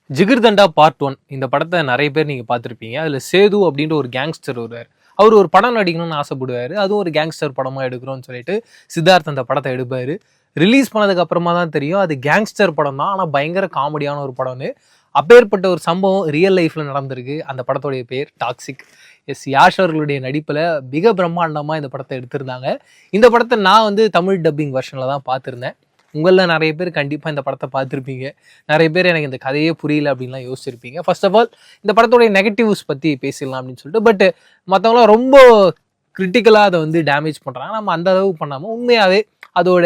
Jigarthanda part 1 இந்த படத்தை நிறைய பேர் நீங்கள் பார்த்துருப்பீங்க. அதில் சேது அப்படின்ற ஒரு கேங்ஸ்டர் வருவார். அவர் ஒரு படம் நடிக்கணும்னு ஆசைப்படுவார். அதுவும் ஒரு கேங்ஸ்டர் படமாக எடுக்கிறோன்னு சொல்லிட்டு சித்தார்த் அந்த படத்தை எடுப்பார். ரிலீஸ் பண்ணதுக்கு அப்புறமா தான் தெரியும் அது கேங்ஸ்டர் படம் தான், ஆனால் பயங்கர காமெடியான ஒரு படம்னு. அப்பேற்பட்ட ஒரு சம்பவம் ரியல் லைஃப்பில் நடந்திருக்கு. அந்த படத்துடைய பேர் டாக்ஸிக். யாஷ் அவர்களுடைய நடிப்பில் மிக பிரம்மாண்டமாக இந்த படத்தை எடுத்திருந்தாங்க. இந்த படத்தை நான் வந்து தமிழ் டப்பிங் வெர்ஷனில் தான் பார்த்துருந்தேன். உங்களில் நிறைய பேர் கண்டிப்பாக இந்த படத்தை பார்த்துருப்பீங்க. நிறைய பேர் எனக்கு இந்த கதையே புரியல அப்படின்லாம் யோசிச்சிருப்பீங்க. ஃபர்ஸ்ட் ஆஃப் ஆல் இந்த படத்துடைய நெகட்டிவ்ஸ் பற்றி பேசிடலாம் அப்படின்னு சொல்லிட்டு, பட் மற்றவங்களாம் ரொம்ப கிரிட்டிக்கலாக அதை வந்து டேமேஜ் பண்ணுறாங்க. நம்ம அந்த அளவு பண்ணாமல் உண்மையாகவே அதோட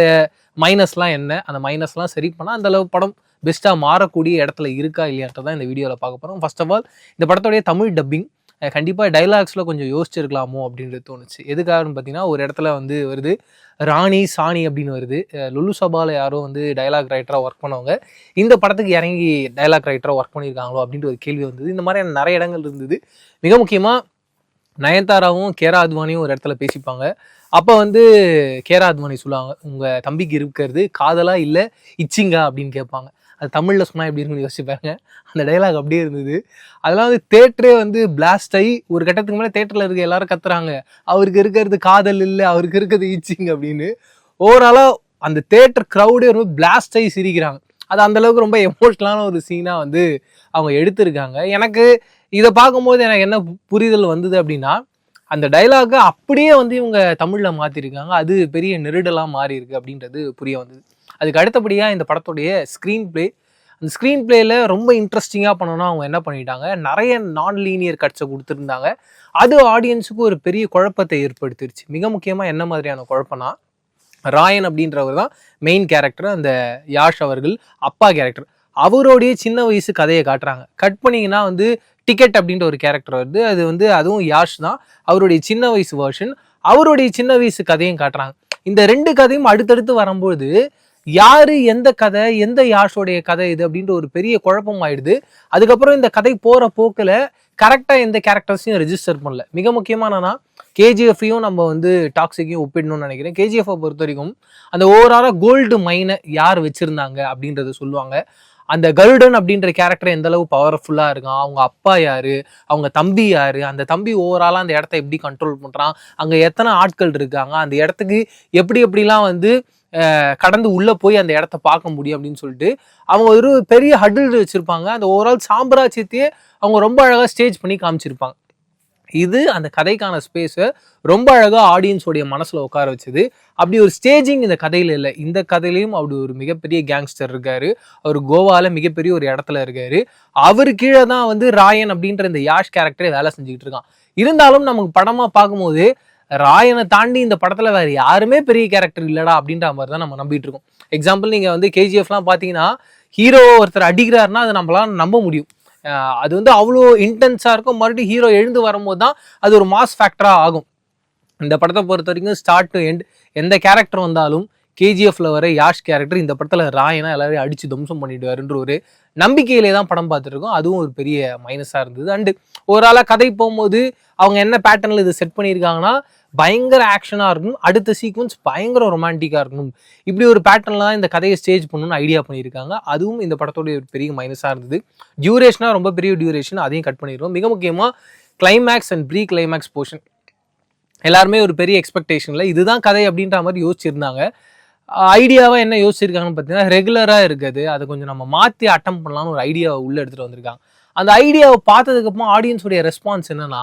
மைனஸ்லாம் என்ன, அந்த மைனஸ்லாம் சரி பண்ணால் அந்த அளவு படம் பெஸ்ட்டாக மாறக்கூடிய இடத்துல இருக்கா இல்லையான்றதான் இந்த வீடியோவில் பார்க்க போகிறோம். ஃபர்ஸ்ட் ஆஃப் ஆல் இந்த படத்துடைய தமிழ் டப்பிங் கண்டிப்பாக டைலாக்ஸில் கொஞ்சம் யோசிச்சிருக்கலாமோ அப்படின்றது தோணுச்சு. எதுக்காகன்னு பார்த்தீங்கன்னா, ஒரு இடத்துல வந்து வருது ராணி சாணி அப்படின்னு வருது. லுலு சபாவில் யாரோ வந்து டைலாக் ரைட்டராக ஒர்க் பண்ணவங்க இந்த படத்துக்கு இறங்கி டைலாக் ரைட்டராக ஒர்க் பண்ணியிருக்காங்களோ அப்படின்ற ஒரு கேள்வி வந்தது. இந்த மாதிரியான நிறைய இடங்கள் இருந்தது. மிக முக்கியமாக நயன்தாராவும் கேரா அத்வானியும் ஒரு இடத்துல பேசிப்பாங்க. அப்போ வந்து கேரா அத்வானி சொல்லுவாங்க, உங்கள் தம்பிக்கு இருக்கிறது காதலா இல்லை இச்சிங்கா அப்படின்னு கேட்பாங்க. அது தமிழில் சொன்னால் எப்படி இருக்குன்னு யோசிப்பாங்க. அந்த டைலாக் அப்படியே இருந்தது. அதெல்லாம் வந்து தேட்டரே வந்து பிளாஸ்ட் ஆகி ஒரு கட்டத்துக்கு மேலே தேட்டரில் இருக்க எல்லாரும் கத்துறாங்க, அவருக்கு இருக்கிறது காதல் இல்லை, அவருக்கு இருக்கிறது ஈச்சிங் அப்படின்னு. ஓவராலாக அந்த தேட்டர் க்ரௌடே ரொம்ப பிளாஸ்ட் ஆகி சிரிக்கிறாங்க. அது அந்தளவுக்கு ரொம்ப எமோஷ்னலான ஒரு சீனாக வந்து அவங்க எடுத்திருக்காங்க. எனக்கு இதை பார்க்கும்போது எனக்கு என்ன புரிதல் வந்தது அப்படின்னா, அந்த டைலாகை அப்படியே வந்து இவங்க தமிழில் மாற்றிருக்காங்க. அது பெரிய நெருடலாக மாறி இருக்கு அப்படின்றது புரிய வந்தது. அதுக்கு அடுத்தபடியாக இந்த படத்துடைய ஸ்க்ரீன் பிளே, அந்த ஸ்க்ரீன் பிளேயில் ரொம்ப இன்ட்ரெஸ்டிங்காக பண்ணணும்னா அவங்க என்ன பண்ணிட்டாங்க, நிறைய நான் லீனியர் கட்ஸை கொடுத்துருந்தாங்க. அது ஆடியன்ஸுக்கு ஒரு பெரிய குழப்பத்தை ஏற்படுத்திருச்சு. மிக முக்கியமாக என்ன மாதிரியான குழப்பம்னா, ராயன் அப்படின்றவர் தான் மெயின் கேரக்டர். அந்த யாஷ் அவர்கள் அப்பா கேரக்டர். அவருடைய சின்ன வயசு கதையை காட்டுறாங்க. கட் பண்ணிங்கன்னா வந்து டிக்கெட் அப்படின்ற ஒரு கேரக்டர் வருது. அது வந்து அதுவும் யாஷ் தான், அவருடைய சின்ன வயசு வேர்ஷன். அவருடைய சின்ன வயசு கதையும் காட்டுறாங்க. இந்த ரெண்டு கதையும் அடுத்தடுத்து வரும்போது யாரு எந்த கதை, எந்த யாஷோடைய கதை இது அப்படின்ற ஒரு பெரிய குழப்பம் ஆயிடுது. அதுக்கப்புறம் இந்த கதை போற போக்கில் கரெக்டாக எந்த கேரக்டர்ஸையும் ரெஜிஸ்டர் பண்ணல. மிக முக்கியமானனா கேஜிஎஃப்ஐயும் நம்ம வந்து டாக்ஸிக்கையும் ஒப்பிடணும்னு நினைக்கிறேன். கேஜிஎஃப்பை பொறுத்த வரைக்கும் அந்த ஓவராலாக கோல்டு மைனை யார் வச்சிருந்தாங்க அப்படின்றத சொல்லுவாங்க. அந்த கருடன் அப்படின்ற கேரக்டர் எந்த அளவு பவர்ஃபுல்லாக இருக்கான், அவங்க அப்பா யாரு, அவங்க தம்பி யாரு, அந்த தம்பி ஓவராலாக அந்த இடத்த எப்படி கண்ட்ரோல் பண்ணுறான், அங்கே எத்தனை ஆட்கள் இருக்காங்க, அந்த இடத்துக்கு எப்படிலாம் வந்து கடந்து உள்ளே போய் அந்த இடத்த பார்க்க முடியும் அப்படின்னு சொல்லிட்டு அவங்க ஒரு பெரிய ஹடில் வச்சுருப்பாங்க. அந்த ஓவரால் சாம்ராஜ்யத்தையே அவங்க ரொம்ப அழகாக ஸ்டேஜ் பண்ணி காமிச்சிருப்பாங்க. இது அந்த கதைக்கான ஸ்பேஸை ரொம்ப அழகாக ஆடியன்ஸோடைய மனசில் உட்கார வச்சுது. அப்படி ஒரு ஸ்டேஜிங் இந்த கதையில் இல்லை. இந்த கதையிலையும் அப்படி ஒரு மிகப்பெரிய கேங்ஸ்டர் இருக்காரு. அவர் கோவாவில் மிகப்பெரிய ஒரு இடத்துல இருக்காரு. அவரு கீழே தான் வந்து ராயன் அப்படின்ற இந்த யாஷ் கேரக்டரே வேலை செஞ்சுக்கிட்டு இருக்கான். இருந்தாலும் நமக்கு படமாக பார்க்கும்போது ராயனை தாண்டி இந்த படத்தில் வேறு யாருமே பெரிய கேரக்டர் இல்லைடா அப்படின்ற மாதிரி தான் நம்ம நம்பிட்டு இருக்கோம். எக்ஸாம்பிள் நீங்கள் வந்து கேஜிஎஃப்லாம் பார்த்தீங்கன்னா ஹீரோ ஒருத்தர் அடிக்கிறாருன்னா அதை நம்மளால நம்ப முடியும். அது வந்து அவ்வளோ இன்டென்ஸாக இருக்கும். மறுபடியும் ஹீரோ எழுந்து வரும்போது தான் அது ஒரு மாஸ் ஃபேக்டராக ஆகும். இந்த படத்தை பொறுத்த வரைக்கும் ஸ்டார்ட் டு எண்ட் எந்த கேரக்டர் வந்தாலும் கேஜிஎஃப்ல வர யாஷ் கேரக்டர் இந்த படத்தில் ராயனா எல்லாரையும் அடித்து தம்சம் பண்ணிடுவாருன்ற ஒரு நம்பிக்கையிலே தான் படம் பார்த்துருக்கோம். அதுவும் ஒரு பெரிய மைனஸாக இருந்தது. அண்டு ஓவராலாக கதை போகும்போது அவங்க என்ன பேட்டர்னில் இது செட் பண்ணியிருக்காங்கன்னா, பயங்கர ஆக்ஷனாக இருக்கணும், அடுத்த சீக்வன்ஸ் பயங்கர ரொமான்டிக்காக இருக்கணும், இப்படி ஒரு பேட்டர்னில் தான் இந்த கதையை ஸ்டேஜ் பண்ணணும்னு ஐடியா பண்ணியிருக்காங்க. அதுவும் இந்த படத்தோடைய ஒரு பெரிய மைனஸாக இருந்தது. டியூரேஷனாக ரொம்ப பெரிய டியூரேஷன், அதையும் கட் பண்ணிடுவோம். மிக முக்கியமாக climax and pre climax portion எல்லாருமே ஒரு பெரிய எக்ஸ்பெக்டேஷனில் இதுதான் கதை அப்படின்ற மாதிரி யோசிச்சிருந்தாங்க. ஐடியாவாக என்ன யோசிச்சிருக்காங்கன்னு பார்த்தீங்கன்னா, ரெகுலராக இருக்குது, அதை கொஞ்சம் நம்ம மாற்றி அட்டம் பண்ணலாம்னு ஒரு ஐடியாவை உள்ளே எடுத்துகிட்டு வந்திருக்காங்க. அந்த ஐடியாவை பார்த்ததுக்கப்புறம் ஆடியன்ஸுடைய ரெஸ்பான்ஸ் என்னன்னா,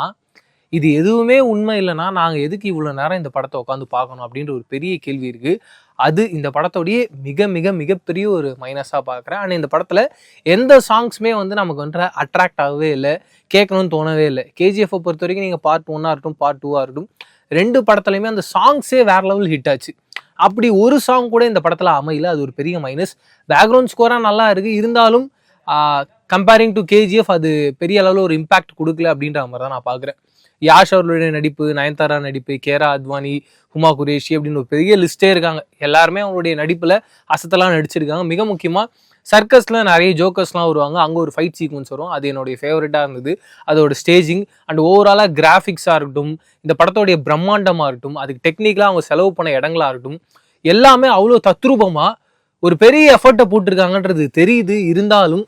இது எதுவுமே உண்மை இல்லைன்னா நாங்கள் எதுக்கு இவ்வளோ நேரம் இந்த படத்தை உட்காந்து பார்க்கணும் அப்படின்ற ஒரு பெரிய கேள்வி இருக்குது. அது இந்த படத்தோடைய மிகப்பெரிய ஒரு மைனஸாக பார்க்குறேன். ஆனால் இந்த படத்தில் எந்த சாங்ஸுமே வந்து நமக்கு வந்து அட்ராக்ட் ஆகவே இல்லை, கேட்கணும்னு தோணவே இல்லை. கேஜிஎஃப்பை பொறுத்த வரைக்கும் நீங்கள் பார்ட் 1 இருக்கட்டும் பார்ட் 2 இருக்கட்டும், ரெண்டு படத்துலையுமே அந்த சாங்ஸே வேற லெவல் ஹிட் ஆச்சு. அப்படி ஒரு சாங் கூட இந்த படத்தில் அமையல. அது ஒரு பெரிய மைனஸ். பேக்ரவுண்ட் ஸ்கோராக நல்லா இருக்குது, இருந்தாலும் கம்பேரிங் டு கேஜிஎஃப் அது பெரிய அளவில் ஒரு இம்பாக்ட் கொடுக்கல அப்படின்ற மாதிரி தான் நான் பார்க்குறேன். யாஷ் அவர்களுடைய நடிப்பு, நயன்தாரா நடிப்பு, கேரா அத்வானி, ஹுமா குரேஷி அப்படின்னு ஒரு பெரிய லிஸ்ட்டே இருக்காங்க. எல்லாருமே அவங்களுடைய நடிப்பில் அசத்தெல்லாம் நடிச்சிருக்காங்க. மிக முக்கியமாக சர்க்கஸில் நிறைய ஜோக்கர்ஸ்லாம் வருவாங்க. அங்கே ஒரு ஃபைட் சீக்வன்ஸ் வரும், அது என்னுடைய ஃபேவரட்டாக இருந்தது. அதோட ஸ்டேஜிங் அண்ட் ஓவராலாக கிராஃபிக்ஸாக இருக்கட்டும், இந்த படத்தோடைய பிரம்மாண்டமாக இருக்கட்டும், அதுக்கு டெக்னிக்கலாக அவங்க செலவு பண்ண இடங்களாக இருக்கட்டும், எல்லாமே அவ்வளோ தத்ரூபமாக ஒரு பெரிய எஃபர்ட்டை போட்டிருக்காங்கன்றது தெரியுது. இருந்தாலும்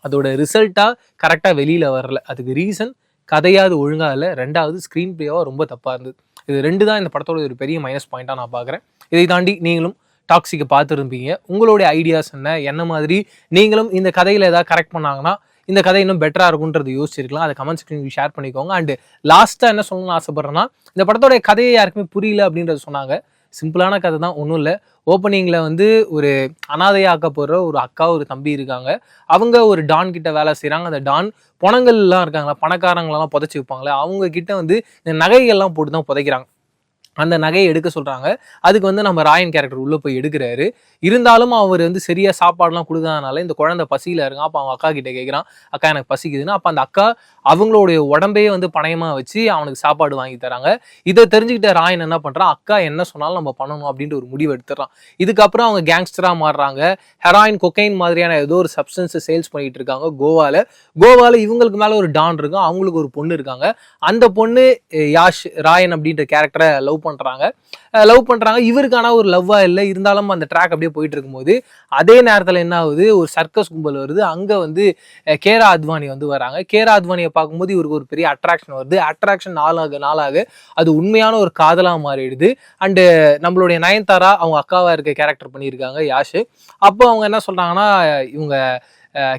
அதோட ரிசல்ட்டாக கரெக்டாக வெளியில் வரல. அதுக்கு ரீசன் கதையாவது ஒழுங்காக இல்லை, ரெண்டாவது ஸ்க்ரீன் பிளேவாக ரொம்ப தப்பாக இருந்தது. இது 2 தான் இந்த படத்தோட ஒரு பெரிய மைனஸ் பாயிண்ட்டாக நான் பார்க்குறேன். இதை தாண்டி நீங்களும் டாக்ஸிக்கை பார்த்துருப்பீங்க. உங்களுடைய ஐடியாஸ் என்ன மாதிரி நீங்களும் இந்த கதையில் ஏதாவது கரெக்ட் பண்ணாங்கன்னா இந்த கதை இன்னும் பெட்டராக இருக்குன்றது யோசிச்சிருக்கலாம். அதை கமெண்ட் செக்ஷன் ஷேர் பண்ணிக்கோங்க. அண்டு லாஸ்ட்டாக என்ன சொல்லணும்னு ஆசைப்பட்றேன்னா, இந்த படத்தோடைய கதையை யாருக்குமே புரியல அப்படின்றது சொன்னாங்க. சிம்பிளான கதை தான், ஒன்றும் இல்லை. ஓப்பனிங்கில் வந்து ஒரு அனாதையாக்க போகிற ஒரு அக்கா ஒரு தம்பி இருக்காங்க. அவங்க ஒரு டான் கிட்ட வேலை செய்கிறாங்க. அந்த டான் பணங்கள்லாம் இருக்காங்களா, பணக்காரங்களெல்லாம் புதைச்சி வைப்பாங்களே, அவங்க கிட்ட வந்து இந்த நகைகள்லாம் போட்டு தான் புதைக்கிறாங்க. அந்த நகையை எடுக்க சொல்கிறாங்க. அதுக்கு வந்து நம்ம ராயன் கேரக்டர் உள்ளே போய் எடுக்கிறாரு. இருந்தாலும் அவர் வந்து சரியாக சாப்பாடுலாம் கொடுக்காதனால இந்த குழந்தை பசியில் இருக்கான். அப்போ அவன் அக்கா கிட்டே கேட்குறான், அக்கா எனக்கு பசிக்குதுன்னு. அப்போ அந்த அக்கா அவங்களுடைய உடம்பையே வந்து பணயமாக வச்சு அவனுக்கு சாப்பாடு வாங்கி தராங்க. இதை தெரிஞ்சுக்கிட்ட ராயன் என்ன பண்ணுறான், அக்கா என்ன சொன்னாலும் நம்ம பண்ணணும் அப்படின்ட்டு ஒரு முடிவு எடுத்துடுறான். இதுக்கப்புறம் அவங்க கேங்ஸ்டராக மாறுறாங்க. ஹெராயின், கொக்கைன் மாதிரியான ஏதோ ஒரு சப்ஸ்டன்ஸை சேல்ஸ் பண்ணிட்டு இருக்காங்க கோவாவில். இவங்களுக்கு மேலே ஒரு டான் இருக்கும், அவங்களுக்கு ஒரு பொண்ணு இருக்காங்க. அந்த பொண்ணு யாஷ், ராயன் அப்படின்ற கேரக்டரை லவ் பண்றாங்க. இவருக்கான ஒரு லவ்வா இல்லை, இருந்தாலும் அந்த ட்ராக் அப்படியே போயிட்டு இருக்கும்போது அதே நேரத்தில் என்ன ஆகுது, ஒரு சர்க்கஸ் கும்பல் வருது. அங்க வந்து கேரா அத்வானி வந்து வராங்க. கேரா அத்வானியை பார்க்கும்போது இவருக்கு ஒரு பெரிய அட்ராக்ஷன் வருது. அட்ராக்ஷன் நாளாக அது உண்மையான ஒரு காதலா மாறிடுது. அண்டு நம்மளுடைய நயன்தாரா அவங்க அக்காவா இருக்க கேரக்டர் பண்ணியிருக்காங்க யாஷ். அப்போ அவங்க என்ன சொல்றாங்கன்னா, இவங்க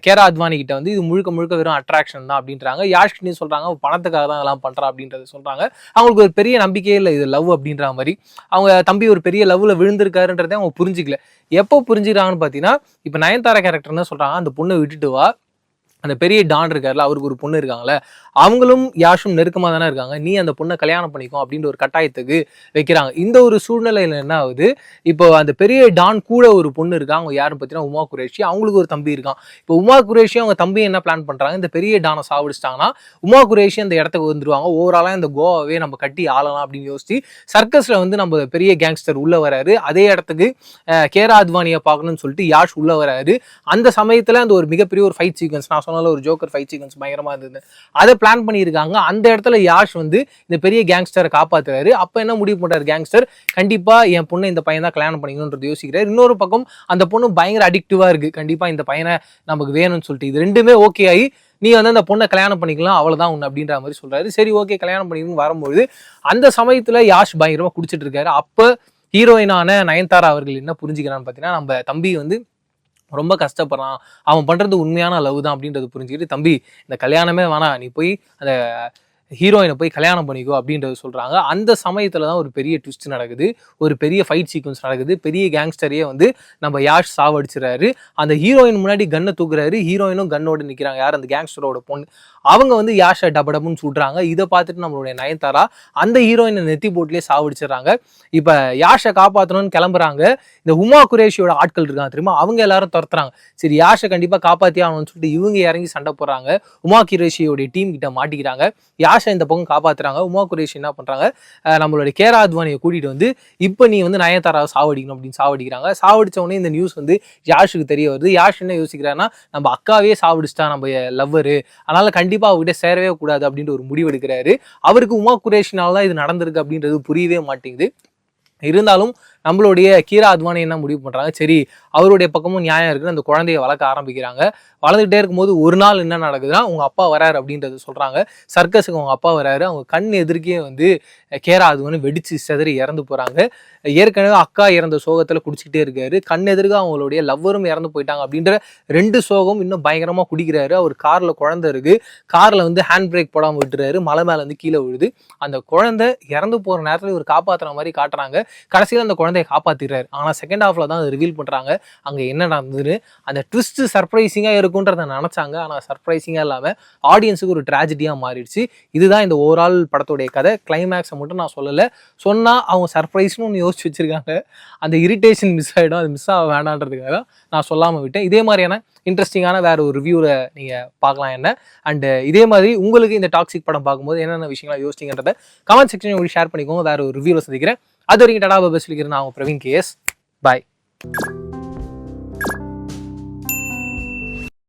கேரா அத்வானி கிட்ட வந்து இது முழுக்க வெறும் அட்ராக்ஷன் தான் அப்படின்றாங்க. யாஷ்கிட்டே சொல்றாங்க பணத்துக்காக தான் அதெல்லாம் பண்றா அப்படின்றத சொல்றாங்க. அவங்களுக்கு ஒரு பெரிய நம்பிக்கையே இல்லை இது லவ் அப்படின்ற மாதிரி. அவங்க தம்பி ஒரு பெரிய லவ்ல விழுந்திருக்காருன்றதை அவங்க புரிஞ்சிக்கல. எப்போ புரிஞ்சுக்கிறாங்கன்னு பார்த்தீங்கன்னா, இப்போ நயன்தாரா கேரக்டர் என்ன சொல்றாங்க, அந்த பொண்ணை விட்டுட்டு வா, அந்த பெரிய டான் இருக்காருல, அவருக்கு ஒரு பொண்ணு இருக்காங்களே, அவங்களும் யாஷும் நெருக்கமாக தானே இருக்காங்க, நீ அந்த பொண்ணை கல்யாணம் பண்ணிக்கும் அப்படின்ற ஒரு கட்டாயத்துக்கு வைக்கிறாங்க. இந்த ஒரு சூழ்நிலையில் என்ன ஆகுது, இப்போ அந்த பெரிய டான் கூட ஒரு பொண்ணு இருக்கா. அவங்க யாருன்னு பார்த்தீங்கன்னா உமா குரேஷி. அவங்களுக்கு ஒரு தம்பி இருக்கான். இப்போ உமா குரேஷி அவங்க தம்பி என்ன பிளான் பண்ணுறாங்க, இந்த பெரிய டானை சாவடிச்சிட்டாங்கன்னா உமா குரேஷி அந்த இடத்துக்கு வந்துருவாங்க. ஓவராலாக இந்த கோவாவே நம்ம கட்டி ஆளலாம் அப்படின்னு யோசிச்சு சர்க்கஸில் வந்து நம்ம பெரிய கேங்ஸ்டர் உள்ள வராரு. அதே இடத்துக்கு கேரா அத்வானியை பார்க்கணும்னு சொல்லிட்டு யாஷ் உள்ள வராரு. அந்த சமயத்தில் அந்த ஒரு மிகப்பெரிய ஒரு ஃபைட் சீக்வன்ஸ், நான் சொன்னால ஒரு ஜோக்கர் ஃபைட் சீக்வன்ஸ் பயங்கரமா இருந்தது, அதை பிளான் பண்ணியிருக்காங்க. அந்த இடத்துல யாஷ் வந்து இந்த பெரிய கேங்ஸ்டரை காப்பாத்துறாரு. அப்ப என்ன முடிவு பண்றாரு கேங்ஸ்டர், கண்டிப்பா என் பொண்ணு இந்த பையன் தான் கல்யாணம் பண்ணிக்கணும்ன்றது யோசிக்கிறாரு. இன்னொரு பக்கம் அந்த பொண்ணு பயங்கர அடிக்டிவா இருக்கு, கண்டிப்பா இந்த பையனை நமக்கு வேணும்னு சொல்லிட்டு. இது ரெண்டுமே ஓகே ஆகி நீ வந்து அந்த பொண்ணை கல்யாணம் பண்ணிக்கலாம், அவ்வளவுதான் உன்னை அப்படின்ற மாதிரி சொல்றாரு. சரி ஓகே கல்யாணம் பண்ணிக்கணும்னு வரும்போது அந்த சமயத்துல யாஷ் பயங்கரமா குடிச்சிட்டு இருக்காரு. அப்ப ஹீரோயினான நயன்தாரா அவர்கள் என்ன புரிஞ்சுக்கிறான்னு பாத்தீங்கன்னா, நம்ம தம்பி வந்து ரொம்ப கஷ்டப்படுறான், அவன் பண்றது உண்மையான லவ் தான் அப்படின்றது புரிஞ்சுக்கிட்டு, தம்பி இந்த கல்யாணமே வேணாம், நீ போய் அந்த ஹீரோயினை போய் கல்யாணம் பண்ணிக்கோ அப்படின்றது சொல்றாங்க. அந்த சமயத்துல தான் ஒரு பெரிய ட்விஸ்ட் நடக்குது, ஒரு பெரிய ஃபைட் சீக்வன்ஸ் நடக்குது. பெரிய கேங்ஸ்டரையே வந்து நம்ம யாஷ் சாவடிச்சிடறாரு. அந்த ஹீரோயின் முன்னாடி கன்னை தூக்குறாரு. ஹீரோயினும் கன்னோடு நிற்கிறாங்க. யார், அந்த கேங்ஸ்டரோட பொண்ணு. அவங்க வந்து யாஷை டபடப்புன்னு சுடுறாங்க. இதை பார்த்துட்டு நம்மளுடைய நயன்தாரா அந்த ஹீரோயினை நெத்தி போட்டிலே சாவடிச்சிடறாங்க. இப்ப யாஷை காப்பாற்றணும்னு கிளம்புறாங்க. இந்த உமா குரேஷியோட ஆட்கள் இருக்காங்க தெரியுமா, அவங்க எல்லாரும் துரத்துறாங்க. சரி யாஷை கண்டிப்பா காப்பாத்தி ஆகணும்னு சொல்லிட்டு இவங்க இறங்கி சண்டை போடுறாங்க. உமா குரேஷியோட டீம் கிட்ட மாட்டிக்கிறாங்க. யாஷை இந்த பக்கம் காப்பாத்துறாங்க. உமா குரேஷி என்ன பண்றாங்க, நம்மளுடைய கேரா அத்வானியை கூட்டிட்டு வந்து இப்ப நீ வந்து நயன்தாராவை சாவடிக்கணும் அப்படின்னு சாவடிக்கிறாங்க. சாவடிச்ச உடனே இந்த நியூஸ் வந்து யாஷுக்கு தெரிய வருது. யாஷ் என்ன யோசிக்கிறாருன்னா, நம்ம அக்காவே சாவடிச்சிட்டா நம்ம லவ்வரு, அதனால கண்டிப்பா அவர்கிட்ட சேரவே கூடாது அப்படின்ட்டு ஒரு முடிவு எடுக்கிறாரு. அவருக்கு உமா குரேஷினால தான் இது நடந்திருக்கு அப்படின்றது புரியவே மாட்டேங்குது. இருந்தாலும் நம்மளுடைய கீரா அத்வானி என்ன முடிவு பண்றாங்க, சரி அவருடைய பக்கமும் நியாயம் இருக்குன்னு அந்த குழந்தைய வளர்க்க ஆரம்பிக்கிறாங்க. வளர்ந்துகிட்டே இருக்கும்போது ஒரு நாள் என்ன நடக்குதுன்னா, உங்க அப்பா வராரு அப்படின்றது சொல்றாங்க. சர்க்கஸுக்கு அவங்க அப்பா வராரு. அவங்க கண் எதிர்க்கே வந்து கேரா அத்வானி வெடிச்சு செதறி இறந்து போறாங்க. ஏற்கனவே அக்கா இறந்த சோகத்துல குடிச்சிக்கிட்டே இருக்காரு. கண் எதிர்க்க அவங்களுடைய லவ்வரும் இறந்து போயிட்டாங்க அப்படின்ற 2 சோகம் இன்னும் பயங்கரமா குடிக்கிறாரு. அவர் கார்ல குழந்தை இருக்கு, கார்ல வந்து ஹேண்ட் பிரேக் போடாம விட்டுறாரு. மலை மேல வந்து கீழே விழுது. அந்த குழந்தை இறந்து போற நேரத்துல இவர் காப்பாத்துற மாதிரி காட்டுறாங்க. கடைசியில் அந்த குழந்தைய காப்பாத்திடுறாரு. ஆனா செகண்ட் ஹாஃப்ல தான் ரிவீல் பண்றாங்க அங்க என்ன நடந்ததுன்னு. அந்த ட்விஸ்ட் சர்ப்ரைசிங்கா இருக்கும்ன்றத நினைச்சாங்க, ஆனா சர்ப்ரைசிங்கா இல்லாம ஆடியன்ஸுக்கு ஒரு ட்ராஜடியா மாறிடுச்சு. இதுதான் இந்த ஓவரால் படத்துடைய கதை. கிளைமேக்ஸை மட்டும் நான் சொல்லலை, சொன்னா அவங்க சர்ப்ரைஸ்னு ஒன்று யோசிச்சு வச்சிருக்காங்க. அந்த இரிட்டேஷன் மிஸ் ஆகிடும், அது மிஸ் ஆக வேணான்றதுக்காக தான் நான் சொல்லாமல் விட்டேன். இதே மாதிரியான இன்ட்ரெஸ்டிங்கான வேற ஒரு ரிவ்யூவில் நீங்கள் பார்க்கலாம் என்ன. அண்ட் இதே மாதிரி உங்களுக்கு இந்த டாக்ஸிக் படம் பார்க்கும்போது என்னென்ன விஷயங்களா யோசிச்சிங்கன்றத கமெண்ட் செக்ஷன் உங்களுக்கு ஷேர் பண்ணிக்கோங்க. வேற ஒரு ரிவ்யூவில் சந்திக்கிறேன். அது வரைக்கும் டடா பஸ் சொல்லிக்கிறேன். நான் பிரவீன் கேஎஸ். பாய்.